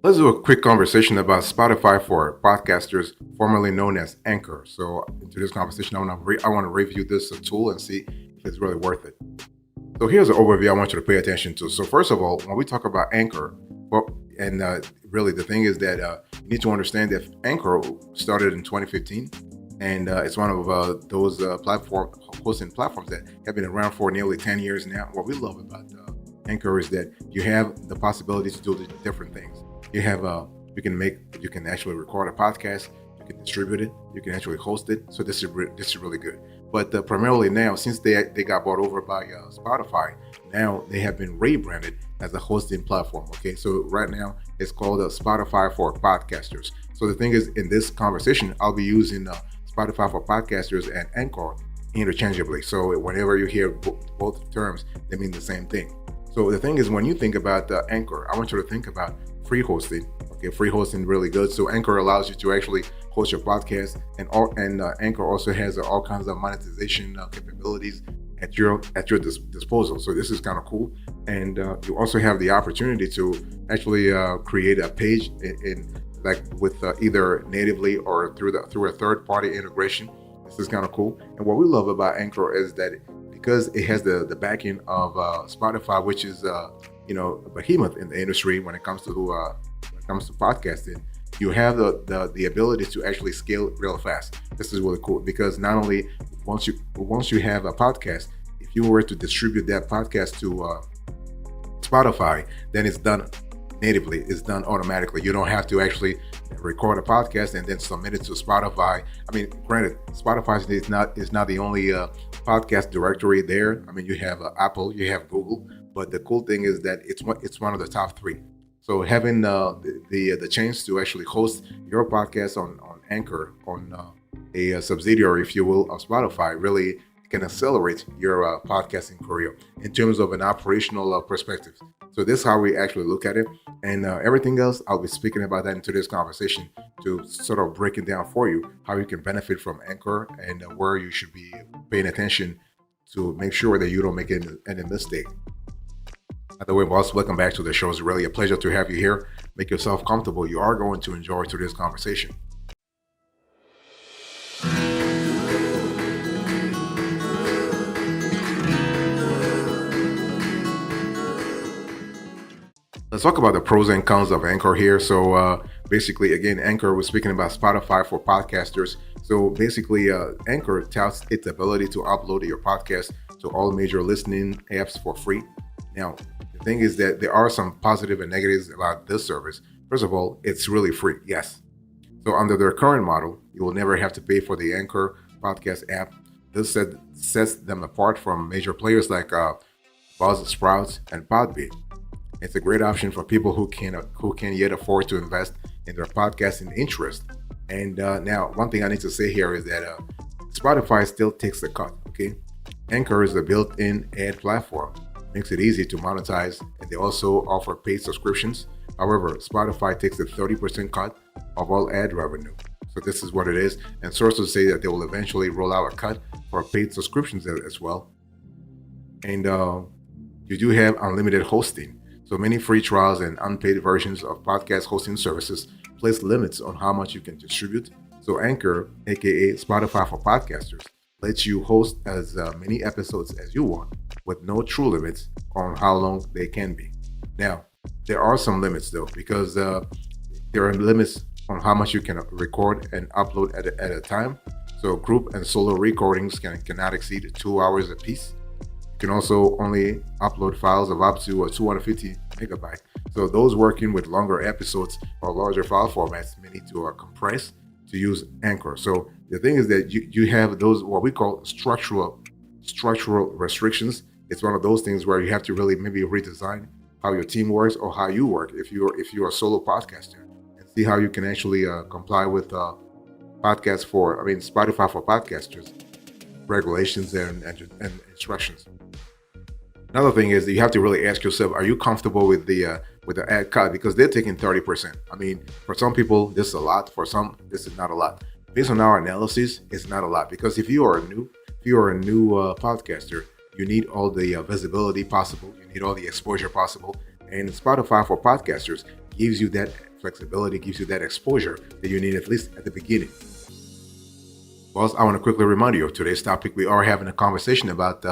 Let's do a quick conversation about Spotify for podcasters, formerly known as Anchor. So, into this conversation, I want to review this tool and see if it's really worth it. So, here's an overview I want you to pay attention to. So, first of all, when we talk about Anchor, really the thing is that you need to understand that Anchor started in 2015, and it's one of those hosting platforms that have been around for nearly 10 years now. What we love about Anchor is that you have the possibility to do the different things. You have you can actually record a podcast, you can distribute it, you can actually host it. So this is really good. But primarily now, since they got bought over by Spotify, now they have been rebranded as a hosting platform. Okay, so right now it's called Spotify for podcasters. So the thing is, in this conversation, I'll be using Spotify for podcasters and Anchor interchangeably. So whenever you hear both terms, they mean the same thing. So the thing is, when you think about Anchor, I want you to think about free hosting. Okay, free hosting really good. So Anchor allows you to actually host your podcast, and Anchor also has all kinds of monetization capabilities at your disposal. So this is kind of cool, and you also have the opportunity to actually create a page with either natively or through a third party integration. This is kind of cool. And what we love about Anchor is that because it has the backing of Spotify, which is a behemoth in the industry when it comes to podcasting, you have the ability to actually scale real fast. This is really cool because not only once you have a podcast, if you were to distribute that podcast to Spotify, then it's done natively. It's done automatically. You don't have to actually record a podcast and then submit it to Spotify. I mean, granted, Spotify is not the only podcast directory there. I mean, you have Apple, you have Google, but the cool thing is that it's one of the top three. So having the chance to actually host your podcast on Anchor, on a subsidiary, if you will, of Spotify, really can accelerate your podcasting career in terms of an operational perspective. So this is how we actually look at it, and everything else I'll be speaking about that in today's conversation to sort of break it down for you, how you can benefit from Anchor and where you should be paying attention to make sure that you don't make any mistake. By the way, boss, welcome back to the show. It's really a pleasure to have you here. Make yourself comfortable. You are going to enjoy today's conversation. Let's talk about the pros and cons of Anchor here. So basically, again, Anchor was speaking about Spotify for podcasters. So basically, Anchor touts its ability to upload your podcast to all major listening apps for free. Now, the thing is that there are some positive and negatives about this service. First of all, it's really free, yes. So under their current model, you will never have to pay for the Anchor podcast app. This sets them apart from major players like Buzzsprout and Podbean. It's a great option for people who can yet afford to invest in their podcasting interest. And now, one thing I need to say here is that Spotify still takes the cut. Okay, Anchor is a built-in ad platform, makes it easy to monetize, and they also offer paid subscriptions. However, Spotify takes a 30% cut of all ad revenue. So this is what it is. And sources say that they will eventually roll out a cut for paid subscriptions as well. And you do have unlimited hosting. So many free trials and unpaid versions of podcast hosting services place limits on how much you can distribute. So Anchor, aka Spotify for podcasters, lets you host as many episodes as you want with no true limits on how long they can be. Now, there are some limits though, because there are limits on how much you can record and upload at a time. So group and solo recordings cannot exceed 2 hours a piece. You can also only upload files of up to 250 megabytes. So those working with longer episodes or larger file formats may need to compress to use Anchor. So the thing is that you have those what we call structural restrictions. It's one of those things where you have to really maybe redesign how your team works or how you work if you're a solo podcaster, and see how you can actually comply with Spotify for podcasters regulations and instructions. Another thing is that you have to really ask yourself, are you comfortable with the ad cut? Because they're taking 30%. I mean, for some people, this is a lot. For some, this is not a lot. Based on our analysis, it's not a lot. Because if you are a new podcaster, you need all the visibility possible. You need all the exposure possible. And Spotify for podcasters gives you that flexibility, gives you that exposure that you need at least at the beginning. Well, I want to quickly remind you of today's topic. We are having a conversation about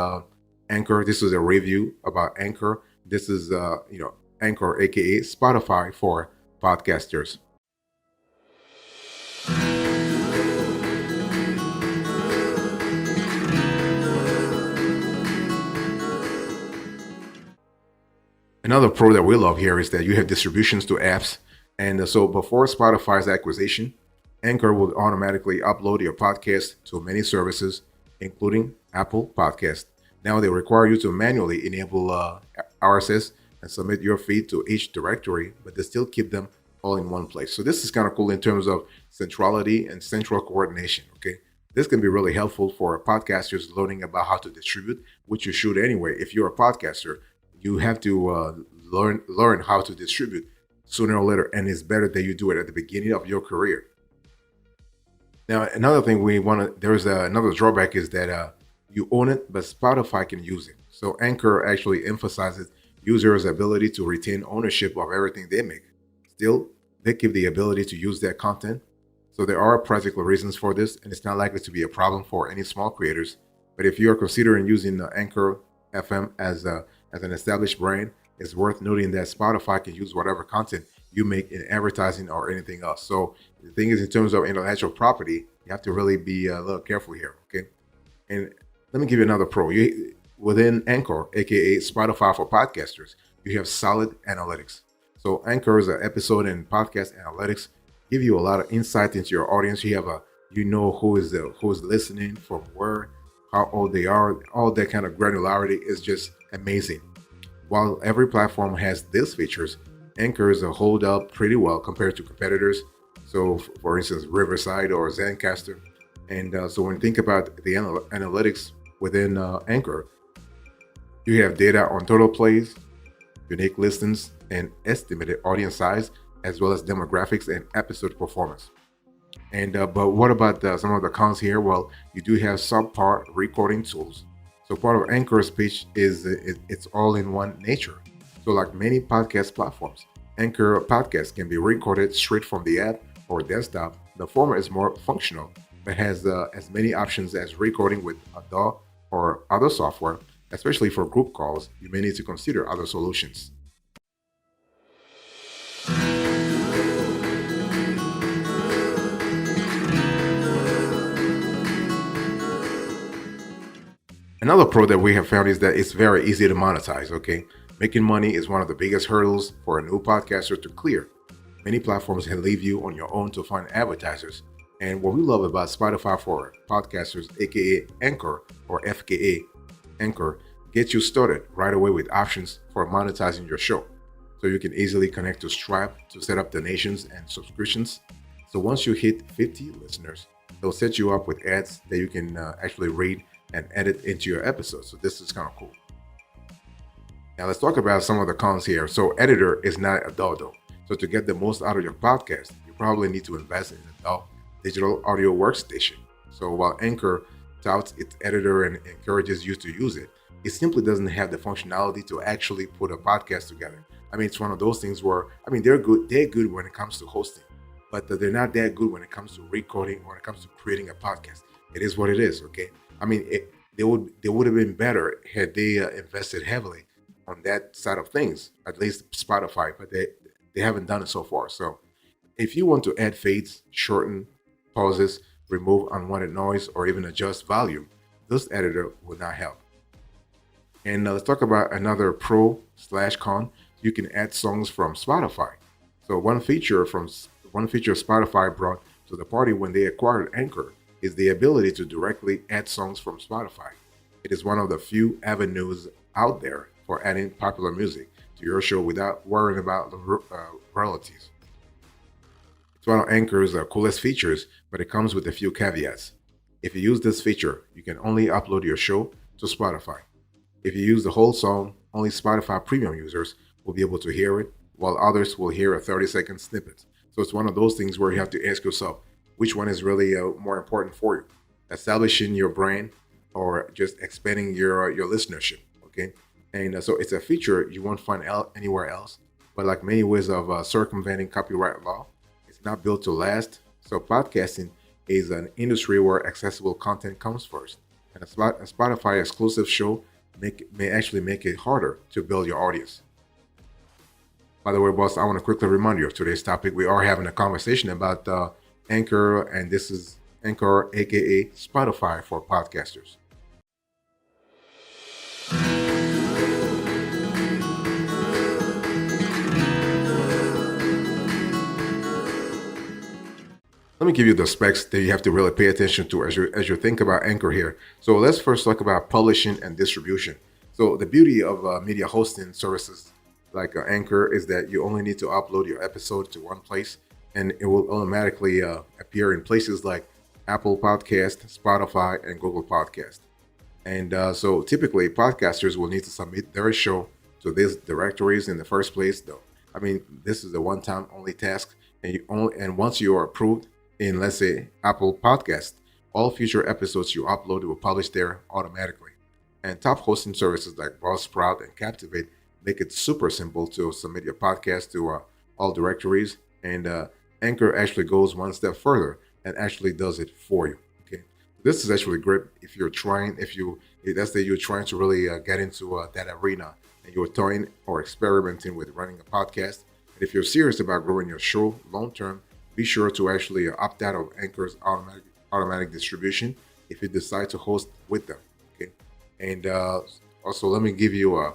Anchor. This is a review about Anchor. This is Anchor, aka Spotify for podcasters. Another pro that we love here is that you have distributions to apps. And so before Spotify's acquisition, Anchor will automatically upload your podcast to many services, including Apple Podcast. Now they require you to manually enable RSS and submit your feed to each directory, but they still keep them all in one place. So this is kind of cool in terms of centrality and central coordination. Okay, this can be really helpful for podcasters learning about how to distribute, which you should anyway. If you're a podcaster, you have to learn how to distribute sooner or later, and it's better that you do it at the beginning of your career. Now, another thing there's another drawback is that you own it, but Spotify can use it. So Anchor actually emphasizes users' ability to retain ownership of everything they make. Still, they keep the ability to use that content. So there are practical reasons for this, and it's not likely to be a problem for any small creators. But if you're considering using Anchor FM as an established brand, it's worth noting that Spotify can use whatever content you make in advertising or anything else. So the thing is, in terms of intellectual property, you have to really be a little careful here, okay? And let me give you another pro. Within Anchor, aka Spotify for podcasters, you have solid analytics. So Anchor's episode and podcast analytics give you a lot of insight into your audience. You have who is listening, from where, how old they are. All that kind of granularity is just amazing. While every platform has these features, Anchors hold up pretty well compared to competitors. So, for instance, Riverside or Zencastr. And so when you think about the analytics within Anchor, you have data on total plays, unique listens, and estimated audience size, as well as demographics and episode performance. And but what about some of the cons here? Well, you do have subpar recording tools. So part of Anchor's pitch is it's all-in-one nature. So like many podcast platforms, Anchor podcasts can be recorded straight from the app or desktop. The former is more functional, but has as many options as recording with a DAW or other software. Especially for group calls, you may need to consider other solutions. Another pro that we have found is that it's very easy to monetize, okay? Making money is one of the biggest hurdles for a new podcaster to clear. Many platforms can leave you on your own to find advertisers. And what we love about Spotify for podcasters, aka Anchor or FKA, Anchor, gets you started right away with options for monetizing your show. So you can easily connect to Stripe to set up donations and subscriptions. So once you hit 50 listeners, they'll set you up with ads that you can actually read and edit into your episodes. So this is kind of cool. Now let's talk about some of the cons here. So Editor is not a DAW though. So to get the most out of your podcast, you probably need to invest in a DAW, digital audio workstation. So while Anchor touts its editor and encourages you to use it, it simply doesn't have the functionality to actually put a podcast together. I mean, it's one of those things where, they're good when it comes to hosting, but they're not that good when it comes to recording or when it comes to creating a podcast. It is what it is, okay? They would have been better had they invested heavily on that side of things, at least Spotify, but they haven't done it so far. So if you want to add fades, shorten, pauses, remove unwanted noise, or even adjust volume, this editor will not help. And let's talk about another pro/con. You can add songs from Spotify. So one feature Spotify brought to the party when they acquired Anchor is the ability to directly add songs from Spotify. It is one of the few avenues out there for adding popular music to your show without worrying about the royalties. It's one of Anchor's coolest features, but it comes with a few caveats. If you use this feature, you can only upload your show to Spotify. If you use the whole song, only Spotify premium users will be able to hear it, while others will hear a 30-second snippet. So it's one of those things where you have to ask yourself, which one is really more important for you? Establishing your brand or just expanding your listenership, okay? And so it's a feature you won't find anywhere else. but like many ways of circumventing copyright law, it's not built to last. So podcasting is an industry where accessible content comes first, and a Spotify exclusive show may actually make it harder to build your audience. By the way, boss, I want to quickly remind you of today's topic. We are having a conversation about Anchor, and this is Anchor, aka Spotify for podcasters. Let me give you the specs that you have to really pay attention to as you think about Anchor here. So let's first talk about publishing and distribution. So the beauty of media hosting services like Anchor is that you only need to upload your episode to one place, and it will automatically appear in places like Apple Podcast, Spotify, and Google Podcast. And so typically podcasters will need to submit their show to these directories in the first place, though. I mean, this is a one-time only task, and once you are approved in, let's say, Apple Podcast, all future episodes you upload will publish there automatically. And top hosting services like Buzzsprout and Captivate make it super simple to submit your podcast to all directories. And Anchor actually goes one step further and actually does it for you. Okay, this is actually great if you're trying, if that's that you're trying to really get into that arena and you're toying or experimenting with running a podcast. And if you're serious about growing your show long term, be sure to actually opt out of Anchor's automatic distribution if you decide to host with them. Okay, and also let me give you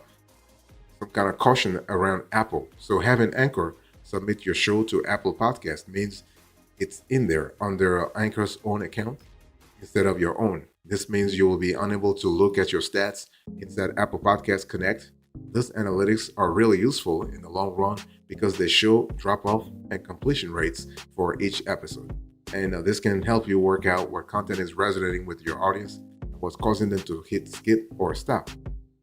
some kind of caution around Apple. So having Anchor submit your show to Apple Podcast means it's in there under Anchor's own account instead of your own. This means you will be unable to look at your stats inside Apple Podcast Connect. These analytics are really useful in the long run because they show drop-off and completion rates for each episode. And this can help you work out what content is resonating with your audience and what's causing them to hit skip or stop.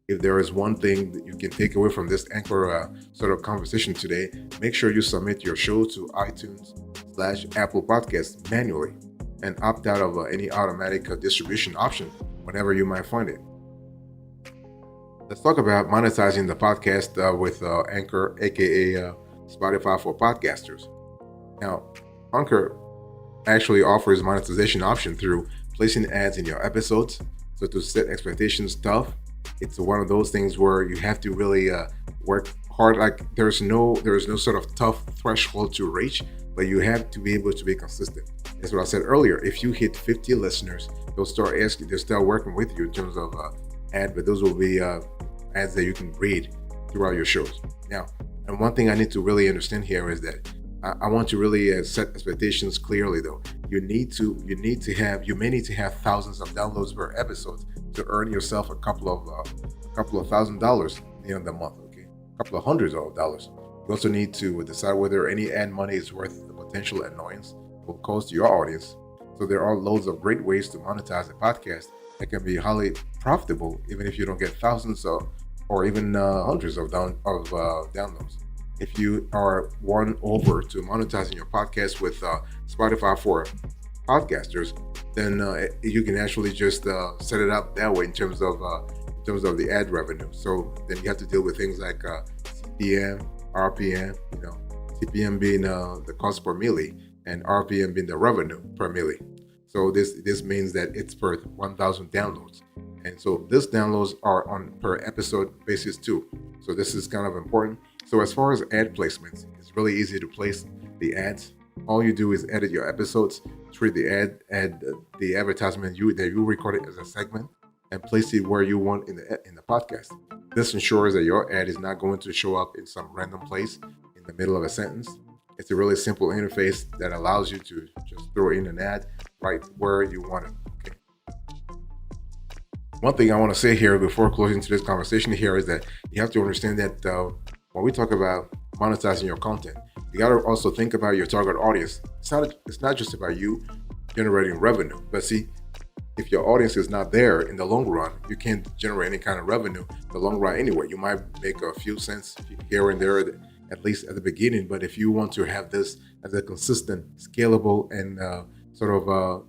If there is one thing that you can take away from this Anchor sort of conversation today, make sure you submit your show to iTunes/Apple Podcasts manually and opt out of any automatic distribution option whenever you might find it. Let's talk about monetizing the podcast with Anchor, aka Spotify for podcasters. Now, Anchor actually offers monetization option through placing ads in your episodes. So to set expectations tough, it's one of those things where you have to really work hard. Like there's no sort of tough threshold to reach, but you have to be able to be consistent. That's what I said earlier. If you hit 50 listeners, they'll start working with you in terms of ad, but those will be ads that you can read throughout your shows. Now, and one thing I need to really understand here is that I want to really set expectations clearly. Though you may need to have thousands of downloads per episode to earn yourself a couple of $1,000 at the end of the month. Okay, a couple of hundreds of dollars. You also need to decide whether any ad money is worth the potential annoyance it will cause to your audience. So there are loads of great ways to monetize a podcast that can be highly profitable, even if you don't get thousands or even hundreds of downloads. If you are won over to monetizing your podcast with Spotify for podcasters, then you can actually just set it up that way in terms of the ad revenue. So then you have to deal with things like CPM, RPM. CPM being the cost per milli, and RPM being the revenue per milli. So this means that it's per 1,000 downloads. And so these downloads are on per episode basis too. So this is kind of important. So as far as ad placements, it's really easy to place the ads. All you do is edit your episodes, treat the the advertisement that you recorded as a segment, and place it where you want in the podcast. This ensures that your ad is not going to show up in some random place in the middle of a sentence. It's a really simple interface that allows you to just throw in an ad right where you want it. Okay. One thing I want to say here before closing today's conversation here is that you have to understand that when we talk about monetizing your content, you got to also think about your target audience. It's not just about you generating revenue, but see, if your audience is not there in the long run, you can't generate any kind of revenue in the long run anyway. You might make a few cents here and there, at least at the beginning, but if you want to have this as a consistent, scalable, and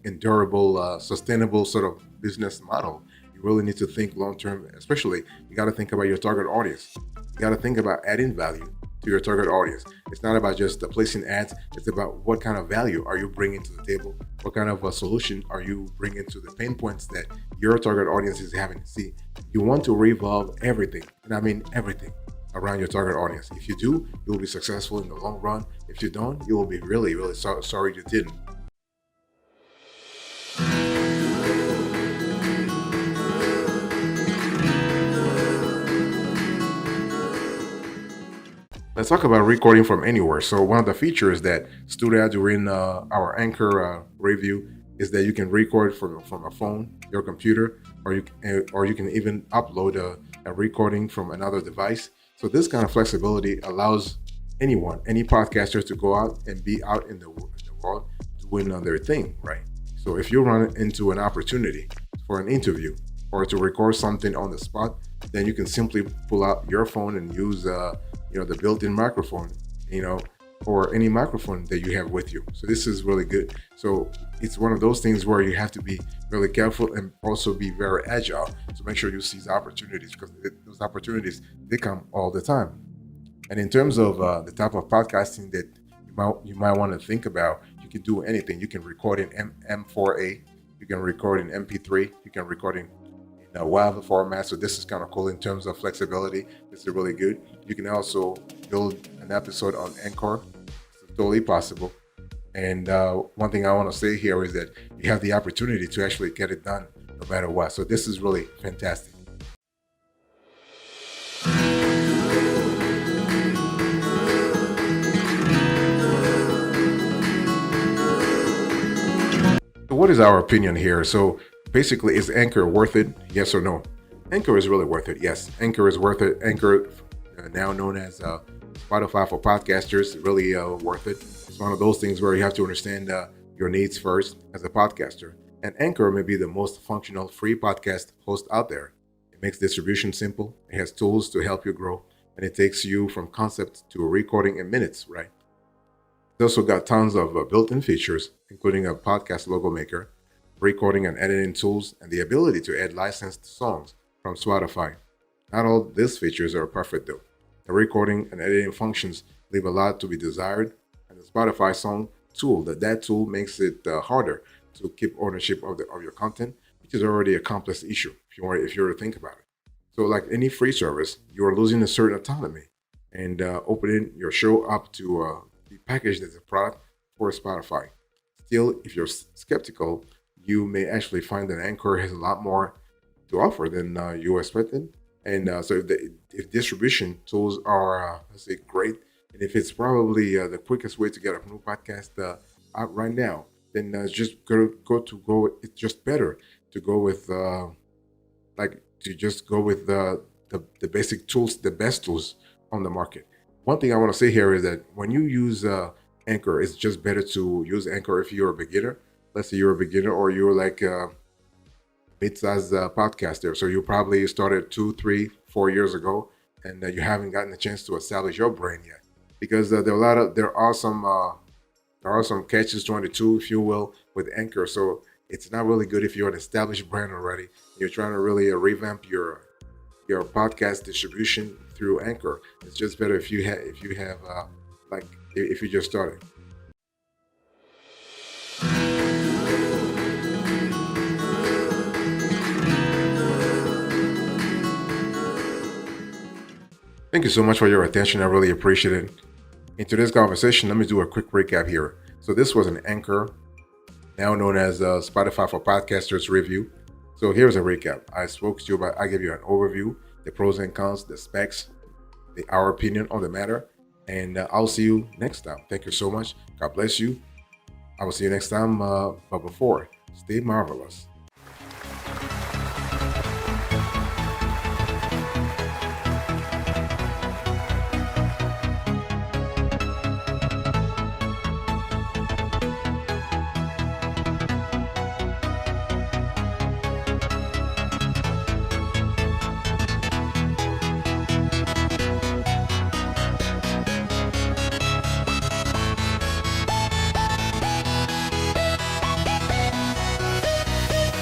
endurable, sustainable sort of business model, you really need to think long term. Especially, you got to think about your target audience. You got to think about adding value to your target audience. It's not about just placing ads. It's about what kind of value are you bringing to the table? What kind of a solution are you bringing to the pain points that your target audience is having? See, you want to revolve everything, and I mean everything, around your target audience. If you do, you will be successful in the long run. If you don't, you will be really, really sorry you didn't. Let's talk about recording from anywhere. So one of the features that stood out during our Anchor review is that you can record from a phone, your computer, or you can even upload a recording from another device. So this kind of flexibility allows anyone, any podcaster, to go out and be out in the world doing their thing, right? So if you run into an opportunity for an interview or to record something on the spot, then you can simply pull out your phone and use the built-in microphone, or any microphone that you have with you. So this is really good. So it's one of those things where you have to be really careful and also be very agile to make sure you seize opportunities, because those opportunities, they come all the time. And in terms of the type of podcasting that you might want to think about, you can do anything. You can record in M4A, you can record in MP3, you can record in WAV format. So this is kind of cool in terms of flexibility. This is really good. You can also build an episode on Anchor. It's totally possible. And one thing I want to say here is that you have the opportunity to actually get it done no matter what. So this is really fantastic. So what is our opinion here? So basically, is Anchor worth it? Yes or no? Anchor is really worth it. Yes, Anchor is worth it. Anchor, now known as Spotify for podcasters, really worth it. It's one of those things where you have to understand your needs first as a podcaster. And Anchor may be the most functional free podcast host out there. It makes distribution simple. It has tools to help you grow, and it takes you from concept to recording in minutes, right? It's also got tons of built-in features, including a podcast logo maker, recording and editing tools, and the ability to add licensed songs from Spotify. Not all these features are perfect though. The recording and editing functions leave a lot to be desired, and the Spotify song tool, that tool makes it harder to keep ownership of your content, which is already a complex issue if you were to think about it. So like any free service, you are losing a certain autonomy, and opening your show up to be packaged as a product for Spotify. Still, if you're skeptical, you may actually find that Anchor has a lot more to offer than you expected. And so if distribution tools are, let's say, great, and if it's probably the quickest way to get a new podcast out right now, then it's just it's just better to go with the basic tools, the best tools on the market. One thing I want to say here is that when you use Anchor, it's just better to use Anchor if you're a beginner. Let's say you're a beginner, or you're like a mid-sized podcaster. So you probably started 2, 3, 4 years ago, and you haven't gotten a chance to establish your brand yet, because there are some catches 22, if you will, with Anchor. So it's not really good if you're an established brand already. You're trying to really revamp your podcast distribution through Anchor. It's just better if you just started. Thank you so much for your attention. I really appreciate it. In today's conversation, let me do a quick recap here. So this was an Anchor, now known as Spotify for Podcasters review. So here's a recap. I gave you an overview, the pros and cons, the specs, our opinion on the matter, and I'll see you next time. Thank you so much. God bless you. I will see you next time. But before, stay marvelous.